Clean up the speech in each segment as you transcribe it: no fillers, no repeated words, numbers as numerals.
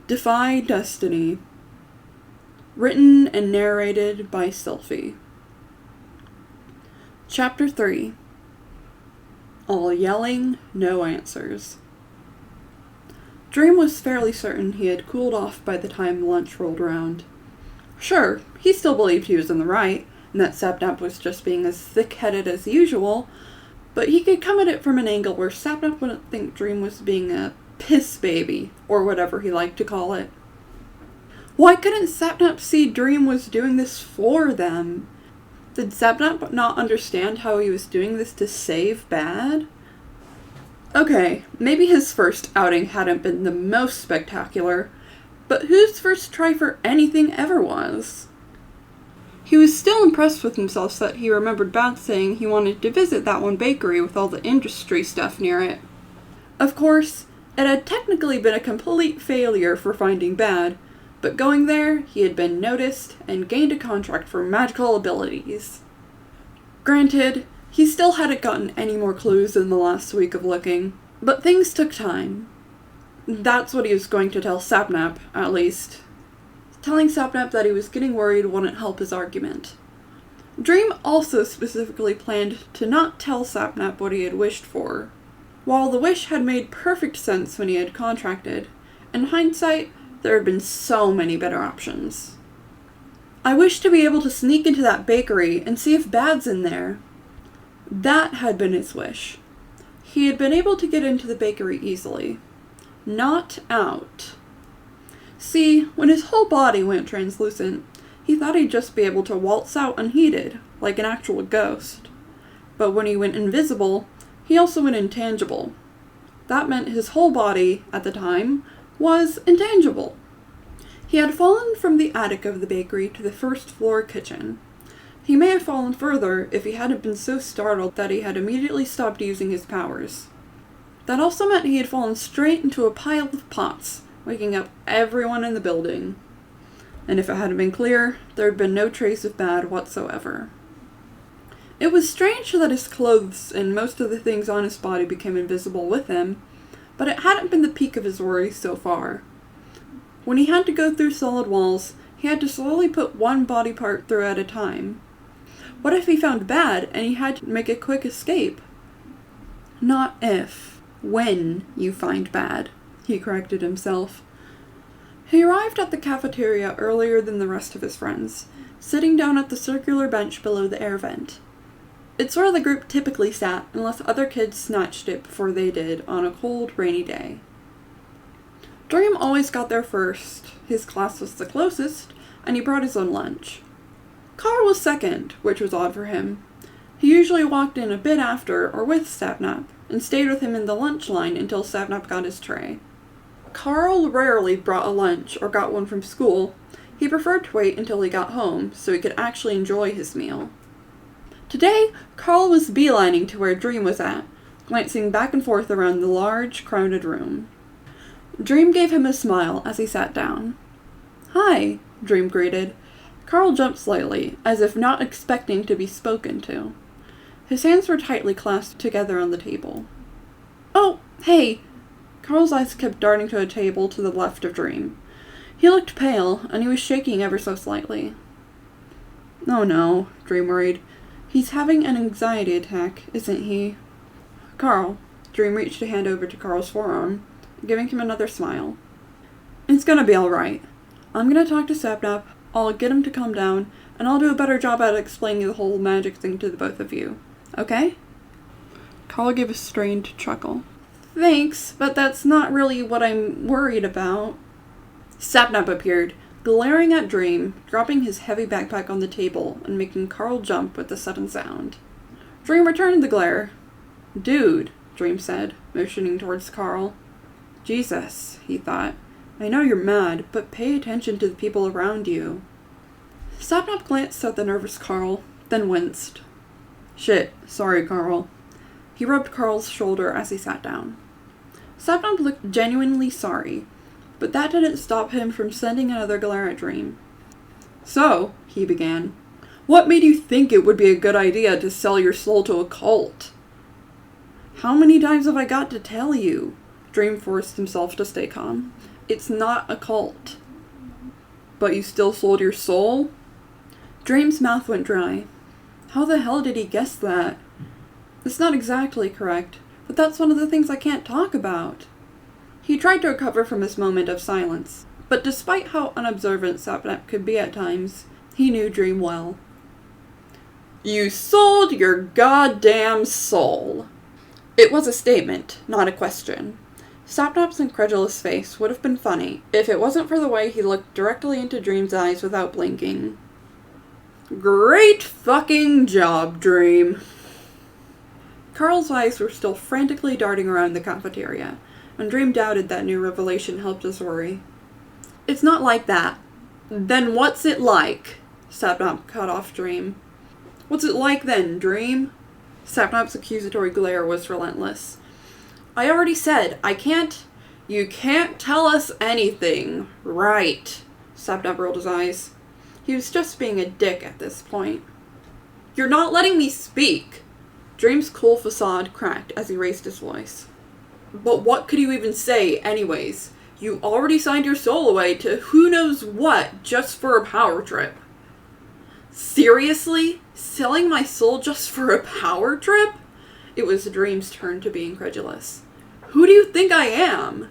Defy Destiny. Written and narrated by Sylphie. Chapter 3. All yelling, no answers. Dream was fairly certain he had cooled off by the time lunch rolled around. Sure, he still believed he was in the right, and that Sapnap was just being as thick-headed as usual, but he could come at it from an angle where Sapnap wouldn't think Dream was being a piss baby, or whatever he liked to call it. Why couldn't Sapnap see Dream was doing this for them? Did Sapnap not understand how he was doing this to save Bad? Okay, maybe his first outing hadn't been the most spectacular, but whose first try for anything ever was? He was still impressed with himself that he remembered Bad saying he wanted to visit that one bakery with all the industry stuff near it. Of course, it had technically been a complete failure for finding Bad, but going there, he had been noticed and gained a contract for magical abilities. Granted, he still hadn't gotten any more clues in the last week of looking, but things took time. That's what he was going to tell Sapnap, at least. Telling Sapnap that he was getting worried wouldn't help his argument. Dream also specifically planned to not tell Sapnap what he had wished for. While the wish had made perfect sense when he had contracted, in hindsight, there had been so many better options. I wish to be able to sneak into that bakery and see if Bad's in there. That had been his wish. He had been able to get into the bakery easily. Not out. See, when his whole body went translucent, he thought he'd just be able to waltz out unheeded, like an actual ghost. But when he went invisible, he also went intangible. That meant his whole body, at the time, was intangible. He had fallen from the attic of the bakery to the first floor kitchen. He may have fallen further if he hadn't been so startled that he had immediately stopped using his powers. That also meant he had fallen straight into a pile of pots, waking up everyone in the building. And if it hadn't been clear, there had been no trace of Bad whatsoever. It was strange that his clothes and most of the things on his body became invisible with him, but it hadn't been the peak of his worries so far. When he had to go through solid walls, he had to slowly put one body part through at a time. What if he found Bad and he had to make a quick escape? Not if. When you find Bad, he corrected himself. He arrived at the cafeteria earlier than the rest of his friends, sitting down at the circular bench below the air vent. It's where the group typically sat, unless other kids snatched it before they did on a cold, rainy day. Dream always got there first. His class was the closest, and he brought his own lunch. Karl was second, which was odd for him. He usually walked in a bit after or with Sapnap, and stayed with him in the lunch line until Sapnap got his tray. Karl rarely brought a lunch or got one from school. He preferred to wait until he got home, so he could actually enjoy his meal. Today, Karl was beelining to where Dream was at, glancing back and forth around the large, crowded room. Dream gave him a smile as he sat down. "Hi," Dream greeted. Karl jumped slightly, as if not expecting to be spoken to. His hands were tightly clasped together on the table. "Oh, hey!" Karl's eyes kept darting to a table to the left of Dream. He looked pale, and he was shaking ever so slightly. "Oh no," Dream worried. "He's having an anxiety attack, isn't he?" "Karl," Dream reached a hand over to Karl's forearm, giving him another smile. "It's gonna be alright. I'm gonna talk to Sapnap, I'll get him to calm down, and I'll do a better job at explaining the whole magic thing to the both of you. Okay?" Karl gave a strained chuckle. "Thanks, but that's not really what I'm worried about." Sapnap appeared, glaring at Dream, dropping his heavy backpack on the table and making Karl jump with a sudden sound. Dream returned the glare. "Dude," Dream said, motioning towards Karl. "Jesus," he thought. "I know you're mad, but pay attention to the people around you." Sapnap glanced at the nervous Karl, then winced. "Shit, sorry, Karl." He rubbed Karl's shoulder as he sat down. Sapnap looked genuinely sorry, but that didn't stop him from sending another glare at Dream. "So," he began, "what made you think it would be a good idea to sell your soul to a cult?" "How many times have I got to tell you?" Dream forced himself to stay calm. It's not a cult. But you still sold your soul? Dream's mouth went dry. How the hell did he guess that? It's not exactly correct, but that's one of the things I can't talk about. He tried to recover from this moment of silence, but despite how unobservant Sapnap could be at times, he knew Dream well. You sold your goddamn soul. It was a statement, not a question. Sapnap's incredulous face would have been funny if it wasn't for the way he looked directly into Dream's eyes without blinking. Great fucking job, Dream. Karl's eyes were still frantically darting around the cafeteria, and Dream doubted that new revelation helped his worry. It's not like that. Then what's it like? Sapnap cut off Dream. What's it like then, Dream? Sapnap's accusatory glare was relentless. I already said, You can't tell us anything. Right. Sapnap rolled his eyes. He was just being a dick at this point. You're not letting me speak. Dream's cool facade cracked as he raised his voice. But what could you even say, anyways? You already signed your soul away to who knows what just for a power trip. Seriously? Selling my soul just for a power trip? It was Dream's turn to be incredulous. Who do you think I am?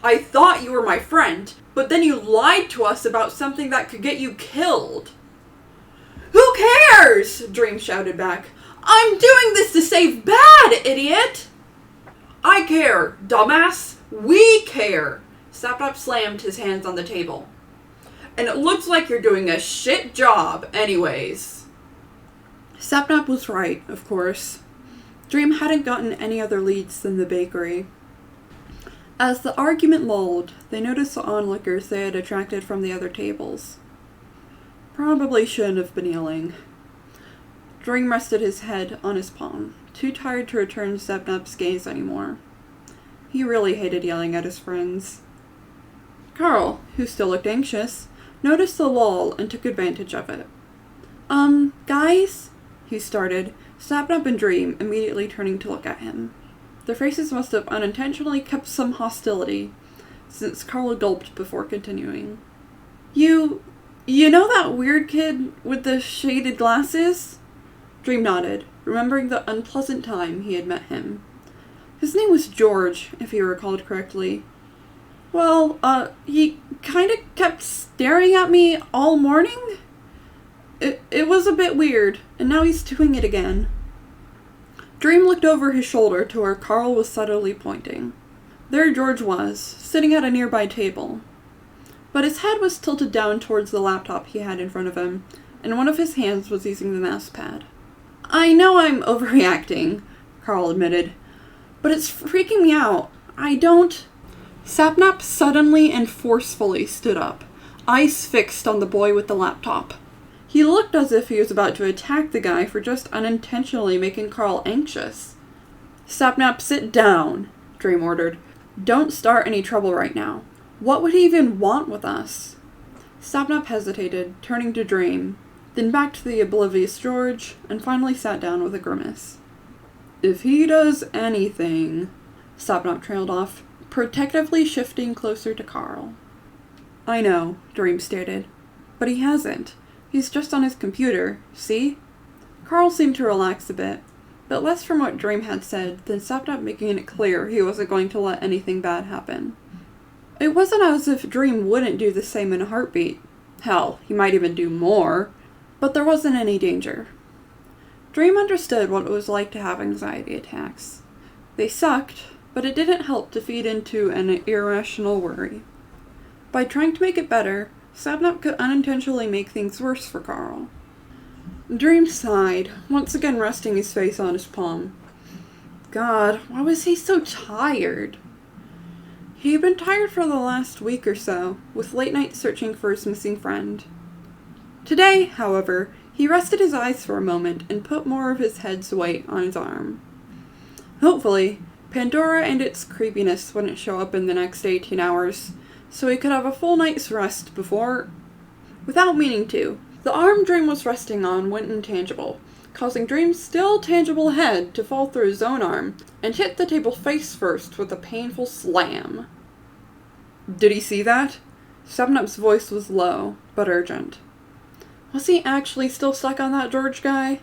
I thought you were my friend, but then you lied to us about something that could get you killed. Who cares? Dream shouted back. I'm doing this to save Bad, idiot! I care, dumbass. We care. Sapnap slammed his hands on the table. And it looks like you're doing a shit job anyways. Sapnap was right, of course. Dream hadn't gotten any other leads than the bakery. As the argument lulled, they noticed the onlookers they had attracted from the other tables. Probably shouldn't have been yelling. Dream rested his head on his palm, too tired to return Sapnap's gaze anymore. He really hated yelling at his friends. Karl, who still looked anxious, noticed the lull and took advantage of it. Guys? He started, Sapnap and Dream immediately turning to look at him. Their faces must have unintentionally kept some hostility, since Karl gulped before continuing. You know that weird kid with the shaded glasses? Dream nodded, remembering the unpleasant time he had met him. His name was George, if he recalled correctly. Well, he kinda kept staring at me all morning? It was a bit weird, and now he's doing it again. Dream looked over his shoulder to where Karl was subtly pointing. There George was, sitting at a nearby table. But his head was tilted down towards the laptop he had in front of him, and one of his hands was using the mouse pad. I know I'm overreacting, Karl admitted, but it's freaking me out. Sapnap suddenly and forcefully stood up, eyes fixed on the boy with the laptop. He looked as if he was about to attack the guy for just unintentionally making Karl anxious. Sapnap, sit down, Dream ordered. Don't start any trouble right now. What would he even want with us? Sapnap hesitated, turning to Dream, then back to the oblivious George, and finally sat down with a grimace. If he does anything, Sapnap trailed off, protectively shifting closer to Karl. I know, Dream stated, but he hasn't. He's just on his computer, see? Karl seemed to relax a bit, but less from what Dream had said than Sapnap making it clear he wasn't going to let anything bad happen. It wasn't as if Dream wouldn't do the same in a heartbeat. Hell, he might even do more. But there wasn't any danger. Dream understood what it was like to have anxiety attacks. They sucked, but it didn't help to feed into an irrational worry. By trying to make it better, Sapnap could unintentionally make things worse for Karl. Dream sighed, once again resting his face on his palm. God, why was he so tired? He had been tired for the last week or so, with late nights searching for his missing friend. Today, however, he rested his eyes for a moment and put more of his head's weight on his arm. Hopefully, Pandora and its creepiness wouldn't show up in the next 18 hours, so he could have a full night's rest before... Without meaning to, the arm Dream was resting on went intangible, causing Dream's still tangible head to fall through his own arm and hit the table face first with a painful slam. Did he see that? Sapnap's voice was low, but urgent. Was he actually still stuck on that George guy?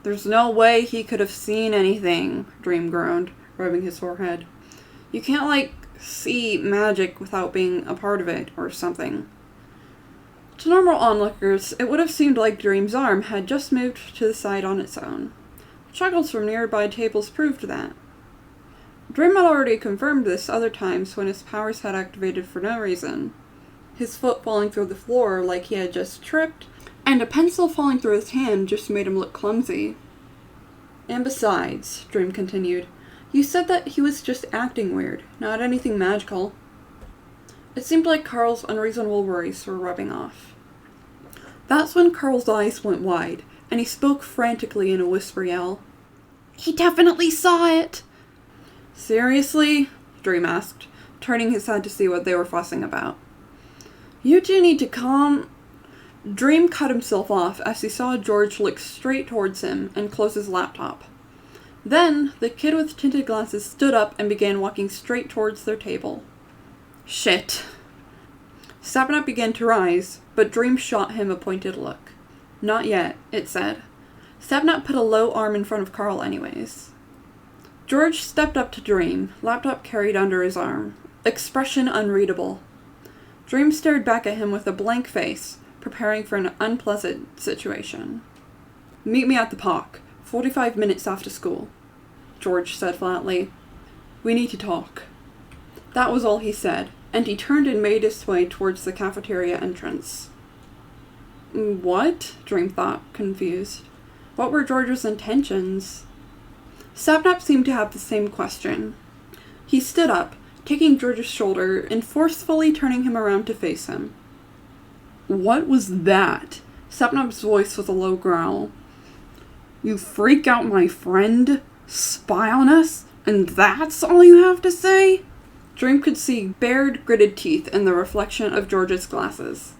There's no way he could have seen anything, Dream groaned, rubbing his forehead. You can't, see magic without being a part of it, or something. To normal onlookers, it would have seemed like Dream's arm had just moved to the side on its own. Chuckles from nearby tables proved that. Dream had already confirmed this other times when his powers had activated for no reason. His foot falling through the floor like he had just tripped, and a pencil falling through his hand just made him look clumsy. And besides, Dream continued, you said that he was just acting weird, not anything magical. It seemed like Karl's unreasonable worries were rubbing off. That's when Karl's eyes went wide, and he spoke frantically in a whisper yell. He definitely saw it! Seriously? Dream asked, turning his head to see what they were fussing about. You two need to calm... Dream cut himself off as he saw George look straight towards him and close his laptop. Then, the kid with tinted glasses stood up and began walking straight towards their table. Shit. Sapnap began to rise, but Dream shot him a pointed look. Not yet, it said. Sapnap put a low arm in front of Karl anyways. George stepped up to Dream, laptop carried under his arm. Expression unreadable. Dream stared back at him with a blank face, preparing for an unpleasant situation. Meet me at the park, 45 minutes after school, George said flatly. We need to talk. That was all he said, and he turned and made his way towards the cafeteria entrance. What? Dream thought, confused. What were George's intentions? Sapnap seemed to have the same question. He stood up, taking George's shoulder and forcefully turning him around to face him. What was that? Sapnap's voice was a low growl. You freak out my friend? Spy on us? And that's all you have to say? Dream could see bared, gritted teeth in the reflection of George's glasses.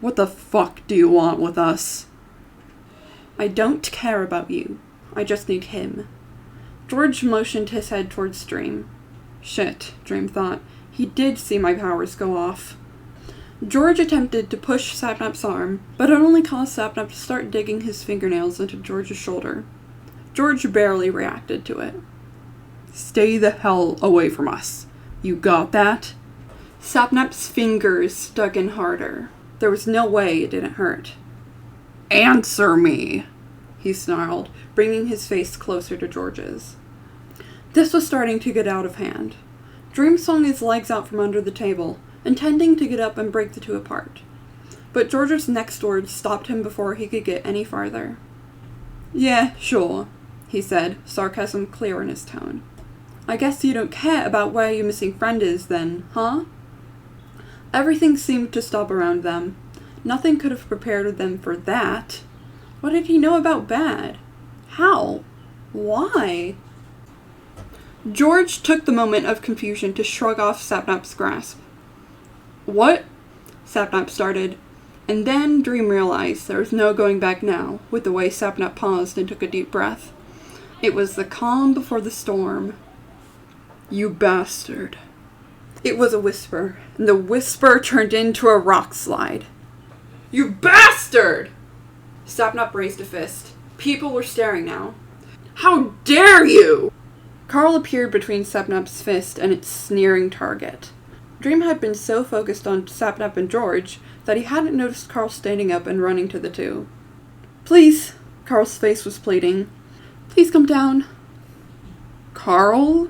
What the fuck do you want with us? I don't care about you. I just need him. George motioned his head towards Dream. Shit, Dream thought. He did see my powers go off. George attempted to push Sapnap's arm, but it only caused Sapnap to start digging his fingernails into George's shoulder. George barely reacted to it. Stay the hell away from us. You got that? Sapnap's fingers dug in harder. There was no way it didn't hurt. Answer me, he snarled, bringing his face closer to George's. This was starting to get out of hand. Dream swung his legs out from under the table, intending to get up and break the two apart. But George's next words stopped him before he could get any farther. Yeah, sure, he said, sarcasm clear in his tone. I guess you don't care about where your missing friend is then, huh? Everything seemed to stop around them. Nothing could have prepared them for that. What did he know about Bad? How? Why? George took the moment of confusion to shrug off Sapnap's grasp. What? Sapnap started, and then Dream realized there was no going back now, with the way Sapnap paused and took a deep breath. It was the calm before the storm. You bastard. It was a whisper, and the whisper turned into a rock slide. You bastard! Sapnap raised a fist. People were staring now. How dare you! Karl appeared between Sapnap's fist and its sneering target. Dream had been so focused on Sapnap and George that he hadn't noticed Karl standing up and running to the two. Please, Karl's face was pleading. Please come down. Karl?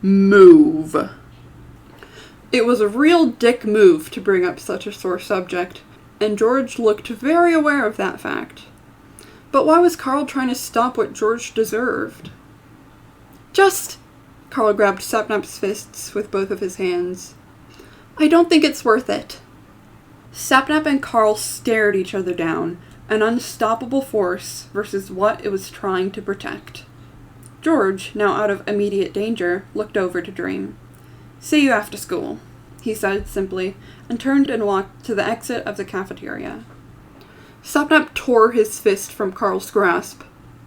Move. It was a real dick move to bring up such a sore subject, and George looked very aware of that fact. But why was Karl trying to stop what George deserved? Karl grabbed Sapnap's fists with both of his hands. I don't think it's worth it. Sapnap and Karl stared each other down, an unstoppable force versus what it was trying to protect. George, now out of immediate danger, looked over to Dream. See you after school, he said simply, and turned and walked to the exit of the cafeteria. Sapnap tore his fist from Karl's grasp,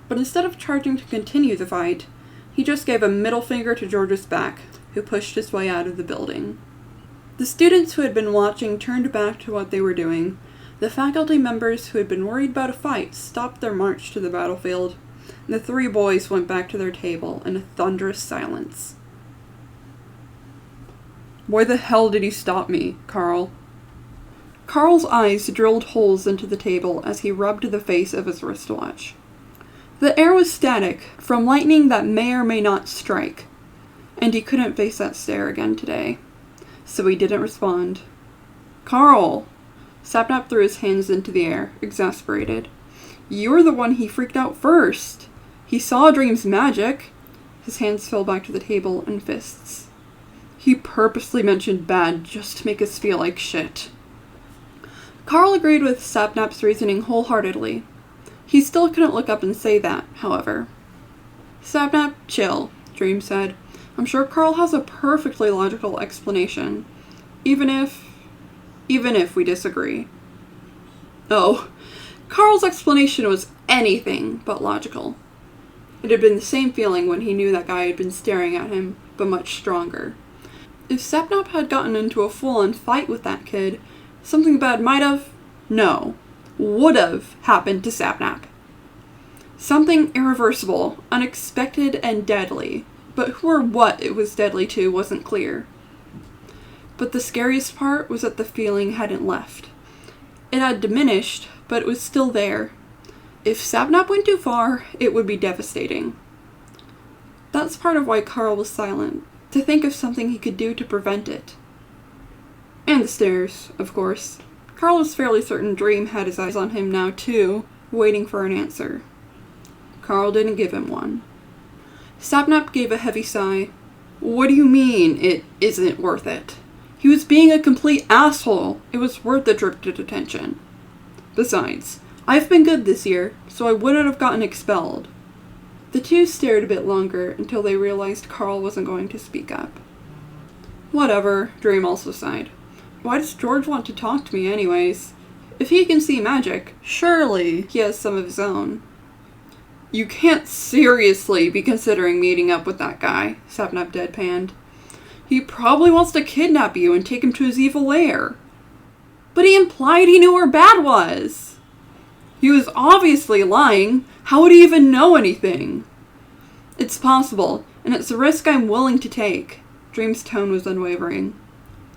but instead of charging to continue the fight, he just gave a middle finger to George's back, who pushed his way out of the building. The students who had been watching turned back to what they were doing. The faculty members who had been worried about a fight stopped their march to the battlefield, and the three boys went back to their table in a thunderous silence. "Why the hell did you stop me, Karl?" Karl's eyes drilled holes into the table as he rubbed the face of his wristwatch. The air was static from lightning that may or may not strike, and he couldn't face that stare again today, so he didn't respond. "Karl!" Sapnap threw his hands into the air, exasperated. "You're the one he freaked out first. He saw Dream's magic." His hands fell back to the table in fists. "He purposely mentioned bad just to make us feel like shit." Karl agreed with Sapnap's reasoning wholeheartedly. He still couldn't look up and say that, however. "Sapnap, chill," Dream said. "I'm sure Karl has a perfectly logical explanation, even if we disagree." Oh, Karl's explanation was anything but logical. It had been the same feeling when he knew that guy had been staring at him, but much stronger. If Sapnap had gotten into a full-on fight with that kid, something bad would have happened to Sapnap. Something irreversible, unexpected, and deadly, but who or what it was deadly to wasn't clear. But the scariest part was that the feeling hadn't left. It had diminished, but it was still there. If Sapnap went too far, it would be devastating. That's part of why Karl was silent, to think of something he could do to prevent it. And the stares, of course. Karl was fairly certain Dream had his eyes on him now too, waiting for an answer. Karl didn't give him one. Sapnap gave a heavy sigh. "What do you mean, it isn't worth it? He was being a complete asshole. It was worth the trip to detention. Besides, I've been good this year, so I wouldn't have gotten expelled." The two stared a bit longer until they realized Karl wasn't going to speak up. "Whatever," Dream also sighed. "Why does George want to talk to me anyways? If he can see magic, surely he has some of his own." "You can't seriously be considering meeting up with that guy," Sapnap deadpanned. "He probably wants to kidnap you and take him to his evil lair." "But he implied he knew where Bad was." "He was obviously lying. How would he even know anything?" "It's possible, and it's a risk I'm willing to take." Dream's tone was unwavering.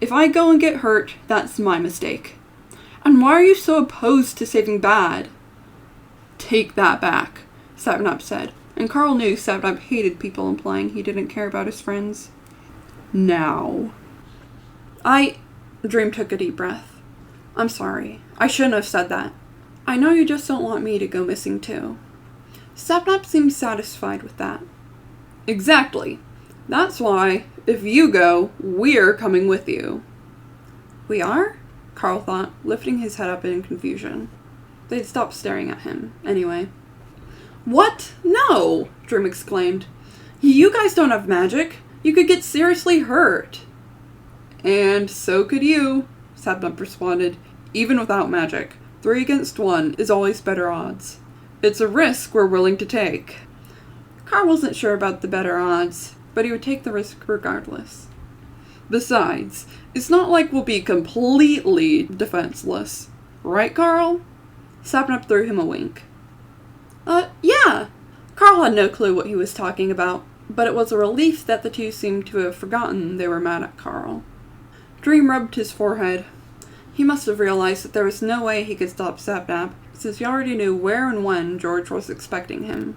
"If I go and get hurt, that's my mistake." "And why are you so opposed to saving Bad?" "Take that back," Sapnap said, and Karl knew Sapnap hated people implying he didn't care about his friends. "Now." Dream took a deep breath. "I'm sorry. I shouldn't have said that. I know you just don't want me to go missing too." Sapnap seemed satisfied with that. "Exactly. That's why, if you go, we're coming with you." "We are?" Karl thought, lifting his head up in confusion. They'd stopped staring at him, anyway. "What? No!" Dream exclaimed. "You guys don't have magic. You could get seriously hurt." "And so could you," Sapnap responded. "Even without magic, 3 against 1 is always better odds. It's a risk we're willing to take." Karl wasn't sure about the better odds, but he would take the risk regardless. "Besides, it's not like we'll be completely defenseless. Right, Karl?" Sapnap threw him a wink. Yeah." Karl had no clue what he was talking about, but it was a relief that the two seemed to have forgotten they were mad at Karl. Dream rubbed his forehead. He must have realized that there was no way he could stop Sapnap, since he already knew where and when George was expecting him.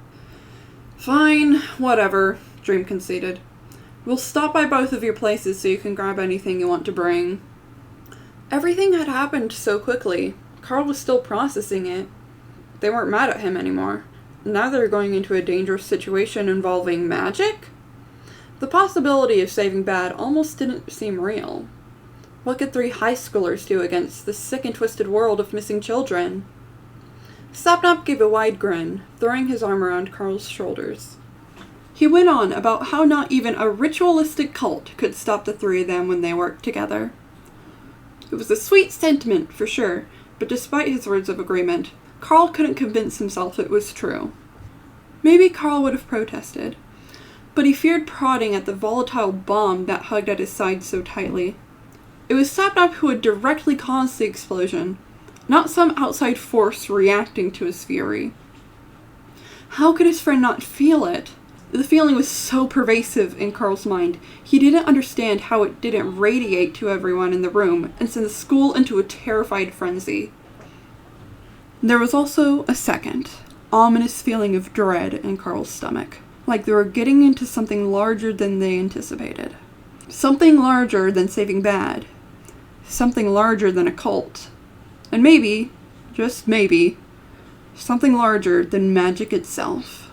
"Fine, whatever," Dream conceded. "We'll stop by both of your places so you can grab anything you want to bring." Everything had happened so quickly. Karl was still processing it. They weren't mad at him anymore. Now they were going into a dangerous situation involving magic? The possibility of saving Bad almost didn't seem real. What could 3 high schoolers do against the sick and twisted world of missing children? Sapnap gave a wide grin, throwing his arm around Karl's shoulders. He went on about how not even a ritualistic cult could stop the 3 of them when they worked together. It was a sweet sentiment, for sure, but despite his words of agreement, Karl couldn't convince himself it was true. Maybe Karl would have protested, but he feared prodding at the volatile bomb that hugged at his side so tightly. It was Sapnap who had directly caused the explosion, not some outside force reacting to his fury. How could his friend not feel it? The feeling was so pervasive in Karl's mind, he didn't understand how it didn't radiate to everyone in the room and send the school into a terrified frenzy. There was also a second, ominous feeling of dread in Karl's stomach, like they were getting into something larger than they anticipated. Something larger than Saving Bad. Something larger than a cult. And maybe, just maybe, something larger than magic itself.